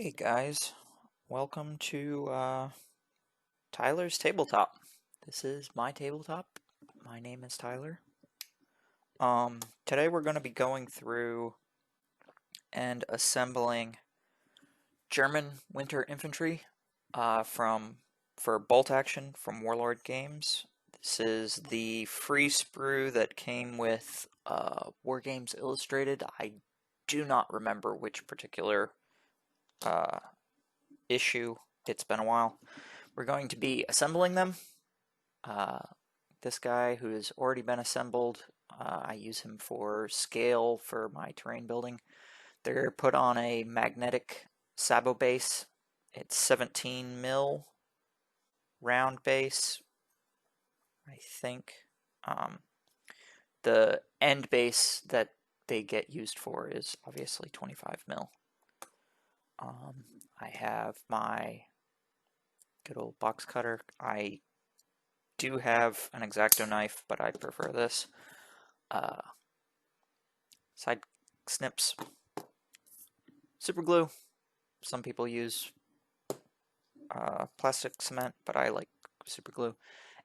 Hey guys, welcome to Tyler's Tabletop. This is my tabletop. My name is Tyler. Today we're going to be going through and assembling German winter infantry for bolt action from Wargames. This is the free sprue that came with Wargames Illustrated. I do not remember which particular uh, issue. It's been a while. We're going to be assembling them. Uh, this guy who has already been assembled, I use him for scale for my terrain building. They're put on a magnetic sabot base. It's 17 mil round base, I think. Um, the end base that they get used for is obviously 25 mil. I have my good old box cutter. I do have an X-Acto knife, but I prefer this. Side snips, super glue. Some people use plastic cement, but I like super glue.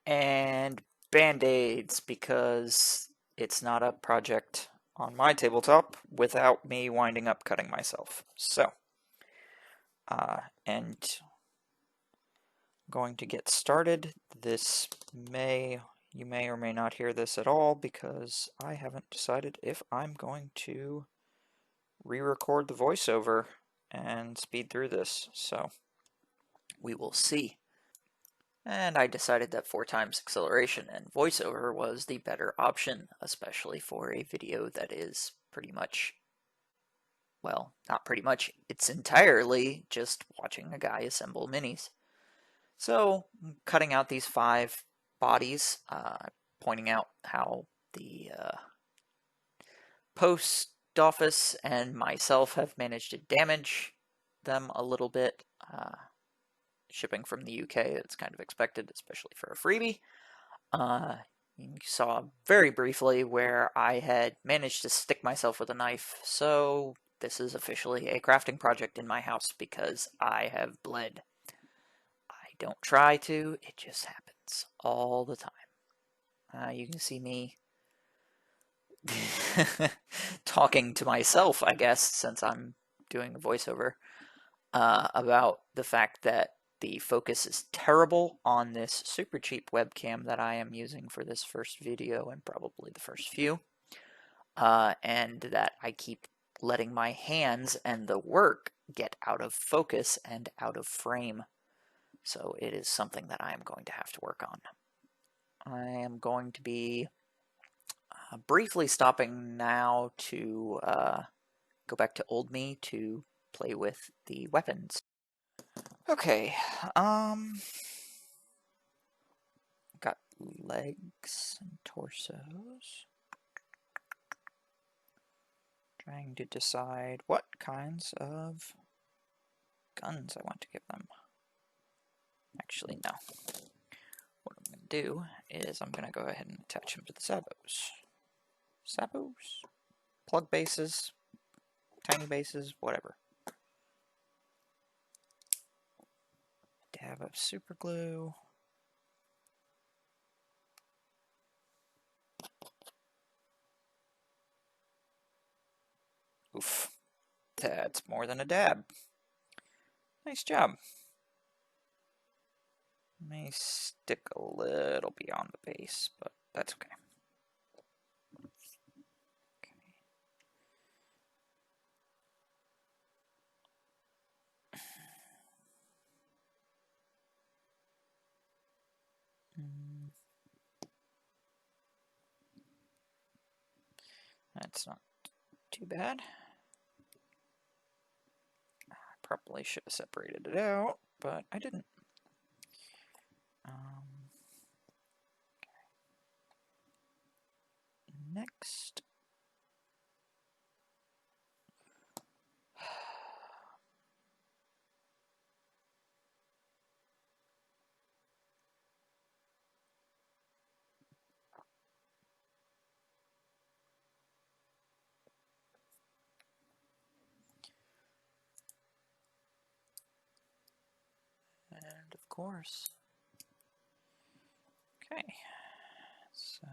And band-aids, because it's not a project on my tabletop without me winding up cutting myself. So, and going to get started. You may or may not hear this at all because I haven't decided if I'm going to re-record the voiceover and speed through this, so we will see. And I decided that 4 times acceleration and voiceover was the better option, especially for a video that is pretty much, well, not pretty much, it's entirely just watching a guy assemble minis. So, cutting out these 5 bodies, pointing out how the post office and myself have managed to damage them a little bit. Shipping from the UK, it's kind of expected, especially for a freebie. You saw very briefly where I had managed to stick myself with a knife, so this is officially a crafting project in my house because I have bled. I don't try to, it just happens all the time. You can see me talking to myself, I guess, since I'm doing a voiceover, about the fact that the focus is terrible on this super cheap webcam that I am using for this first video and probably the first few, and that I keep letting my hands and the work get out of focus and out of frame. So it is something that I am going to have to work on. I am going to be briefly stopping now to go back to old me to play with the weapons. Okay, got legs and torsos. Trying to decide what kinds of guns I want to give them. Actually, no. What I'm going to do is I'm going to go ahead and attach them to the sabots. Sabots? Plug bases, tiny bases, whatever. Dab of super glue. Oof. That's more than a dab. Nice job. May stick a little beyond the base, but that's okay. That's not too bad. I probably should have separated it out, but I didn't. Okay. Next. course. Okay, so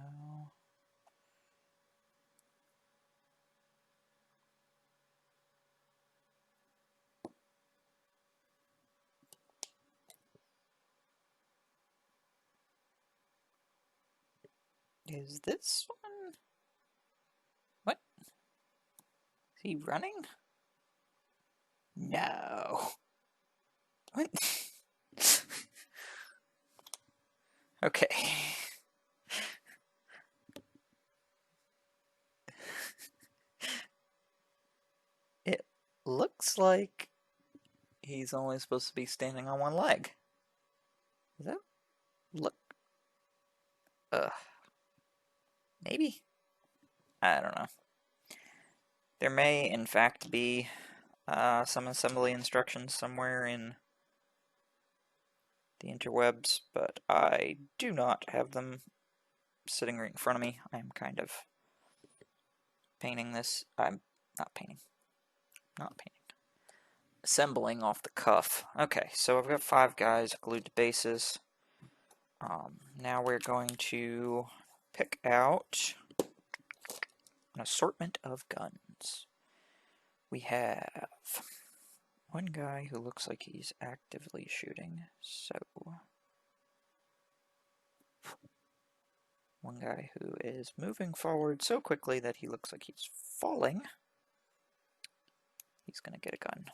is this one? What? Is he running? No. What? Okay. It looks like he's only supposed to be standing on one leg. Does that look? Maybe? I don't know. There may, in fact, be some assembly instructions somewhere in the interwebs, but I do not have them sitting right in front of me. I'm kind of painting this. I'm not painting. Not painting. Assembling off the cuff. Okay, so I've got 5 guys glued to bases. Now we're going to pick out an assortment of guns. We have one guy who looks like he's actively shooting, so one guy who is moving forward so quickly that he looks like he's falling. He's gonna get a gun.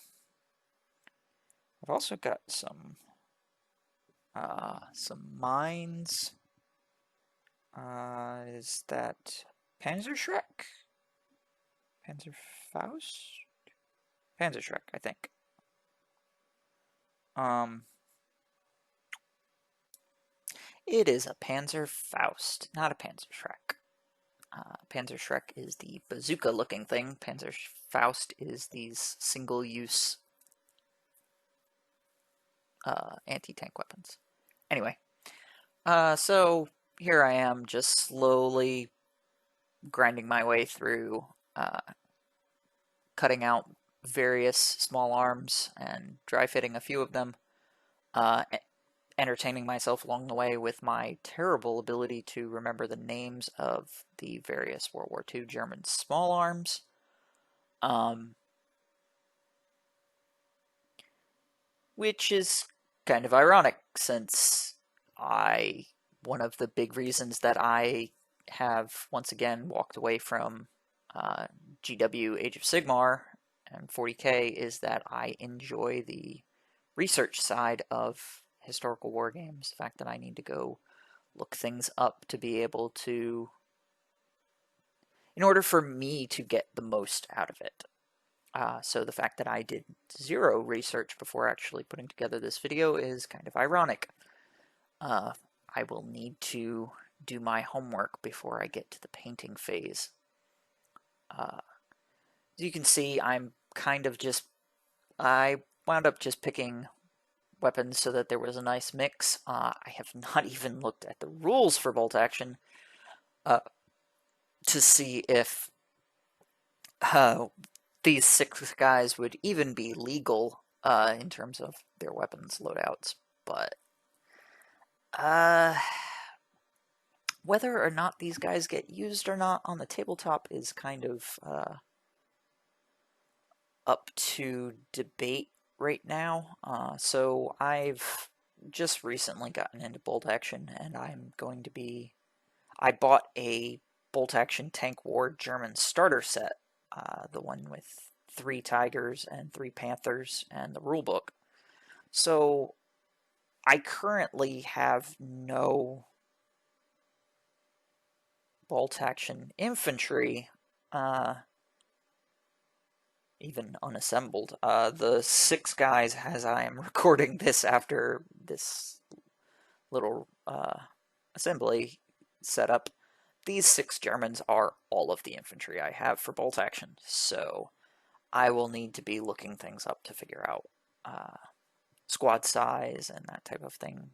I've also got some mines. Is that Panzerschreck? Panzerfaust? Panzerschreck, I think. It is a Panzerfaust, not a Panzerschreck. Panzerschreck is the bazooka-looking thing. Panzerfaust is these single-use anti-tank weapons. Anyway, so here I am just slowly grinding my way through cutting out various small arms and dry fitting a few of them, entertaining myself along the way with my terrible ability to remember the names of the various World War II German small arms. Which is kind of ironic, since one of the big reasons that I have once again walked away from GW Age of Sigmar and 40K is that I enjoy the research side of historical war games. The fact that I need to go look things up to be able to, in order for me to get the most out of it. So the fact that I did 0 research before actually putting together this video is kind of ironic. I will need to do my homework before I get to the painting phase. As you can see, I'm kind of I wound up just picking weapons so that there was a nice mix. I have not even looked at the rules for bolt action to see if these 6 guys would even be legal in terms of their weapons loadouts, but whether or not these guys get used or not on the tabletop is kind of up to debate right now. So I've just recently gotten into bolt action, and I bought a bolt action tank war German starter set, the one with 3 tigers and 3 panthers and the rulebook. So I currently have no bolt action infantry, even unassembled. The 6 guys, as I am recording this after this little assembly setup, these 6 Germans are all of the infantry I have for bolt action, so I will need to be looking things up to figure out squad size and that type of thing.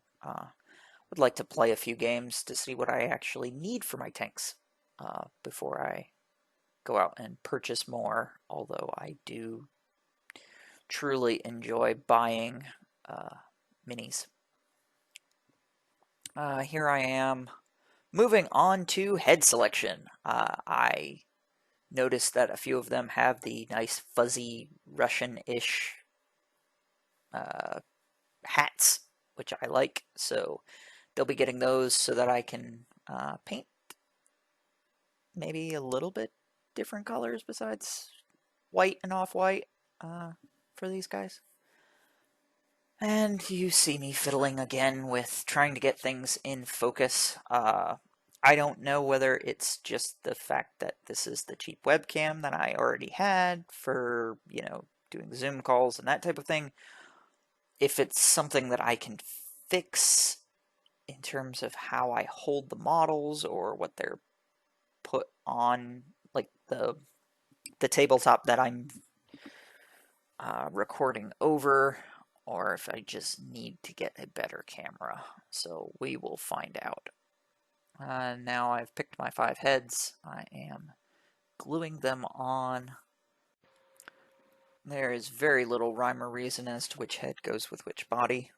Would like to play a few games to see what I actually need for my tanks before I go out and purchase more, although I do truly enjoy buying minis. Here I am moving on to head selection. I noticed that a few of them have the nice fuzzy Russian-ish uh, hats, which I like, so they'll be getting those so that I can paint maybe a little bit different colors besides white and off-white for these guys. And you see me fiddling again with trying to get things in focus. I don't know whether it's just the fact that this is the cheap webcam that I already had for, doing Zoom calls and that type of thing. If it's something that I can fix in terms of how I hold the models or what they're put on, like the tabletop that I'm recording over, or if I just need to get a better camera. So we will find out. Now I've picked my 5 heads. I am gluing them on. There is very little rhyme or reason as to which head goes with which body.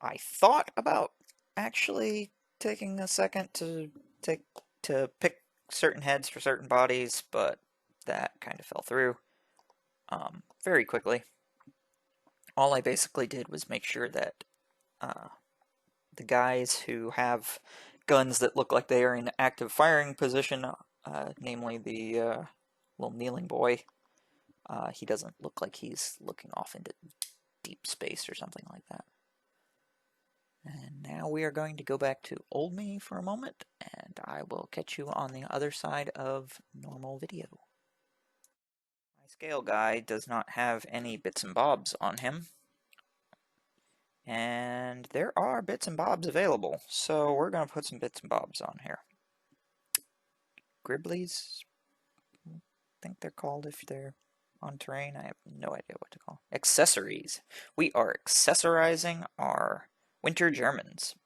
I thought about actually taking a second to pick certain heads for certain bodies, but that kind of fell through very quickly. All I basically did was make sure that the guys who have guns that look like they are in active firing position, namely the little kneeling boy, he doesn't look like he's looking off into deep space or something like that. And now we are going to go back to old me for a moment, and I will catch you on the other side of normal video. My scale guy does not have any bits and bobs on him, and there are bits and bobs available, so we're going to put some bits and bobs on here. Gribblies, I think they're called if they're on terrain. I have no idea what to call. Accessories. We are accessorizing our winter Germans.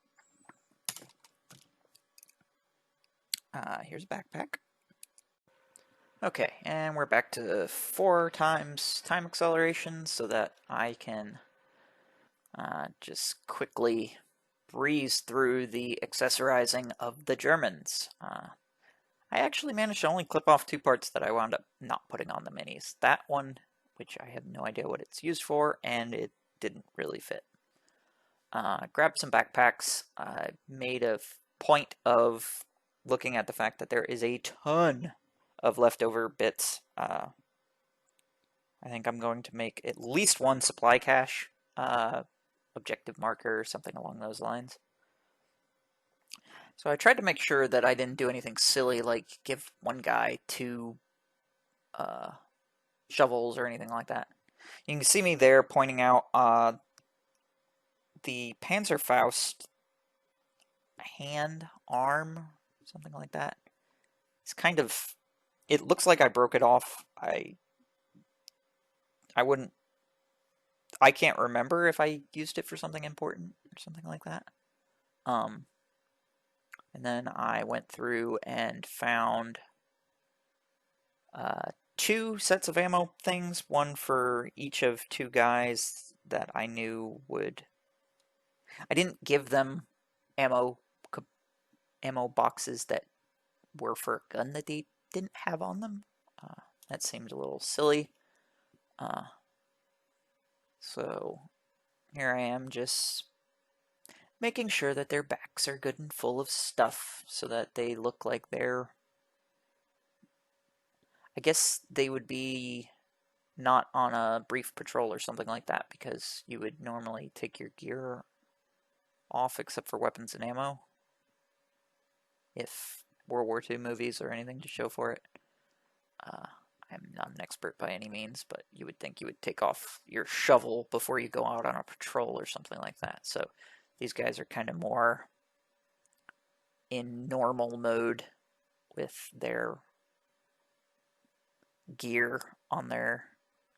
Here's a backpack. Okay, and we're back to 4 times time acceleration so that I can just quickly breeze through the accessorizing of the Germans. I actually managed to only clip off 2 parts that I wound up not putting on the minis. That one, which I have no idea what it's used for, and it didn't really fit. Grabbed some backpacks. I made a point of looking at the fact that there is a ton of leftover bits. I think I'm going to make at least 1 supply cache, objective marker, something along those lines. So I tried to make sure that I didn't do anything silly like give one guy 2 shovels or anything like that. You can see me there pointing out the Panzerfaust arm, something like that. It's kind of, it looks like I broke it off. I can't remember if I used it for something important or something like that. And then I went through and found 2 sets of ammo things, one for each of 2 guys that I knew would. I didn't give them ammo boxes that were for a gun that they didn't have on them. That seemed a little silly. So here I am just making sure that their backs are good and full of stuff so that they look like they're. I guess they would be not on a brief patrol or something like that because you would normally take your gear off except for weapons and ammo. If World War II movies or anything to show for it. I'm not an expert by any means, but you would think you would take off your shovel before you go out on a patrol or something like that. So these guys are kind of more in normal mode with their gear on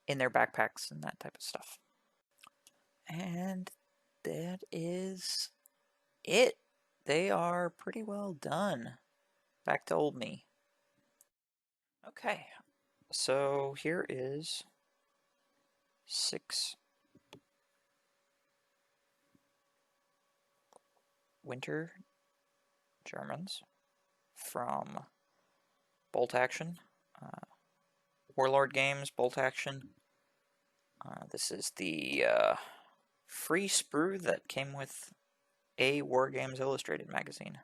in their backpacks and that type of stuff. And that is it. They are pretty well done. Back to old me. Okay, so here is 6 Winter Germans from Bolt Action. Warlord Games, Bolt Action. This is the free sprue that came with a Wargames Illustrated magazine,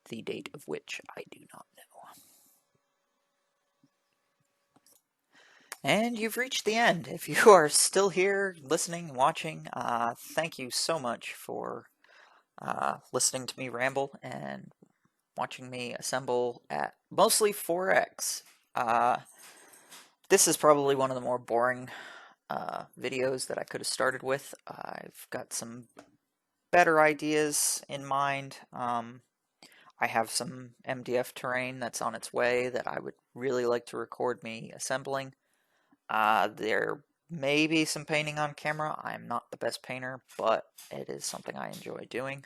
the date of which I do not know. And you've reached the end. If you are still here, listening, watching, thank you so much for listening to me ramble and watching me assemble at mostly 4X. This is probably one of the more boring videos that I could have started with. I've got some better ideas in mind. I have some MDF terrain that's on its way that I would really like to record me assembling. There may be some painting on camera. I'm not the best painter, but it is something I enjoy doing.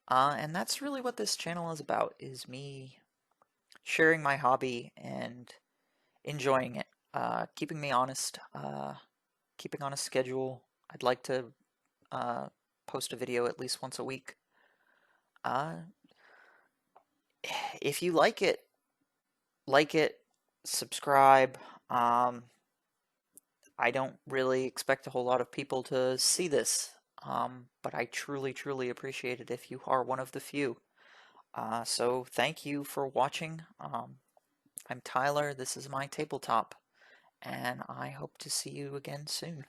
And that's really what this channel is about, is me sharing my hobby and enjoying it. Keeping me honest, keeping on a schedule. I'd like to post a video at least once a week. If you like it, subscribe. I don't really expect a whole lot of people to see this, but I truly, truly appreciate it if you are one of the few. So thank you for watching. I'm Tyler, this is my tabletop, and I hope to see you again soon.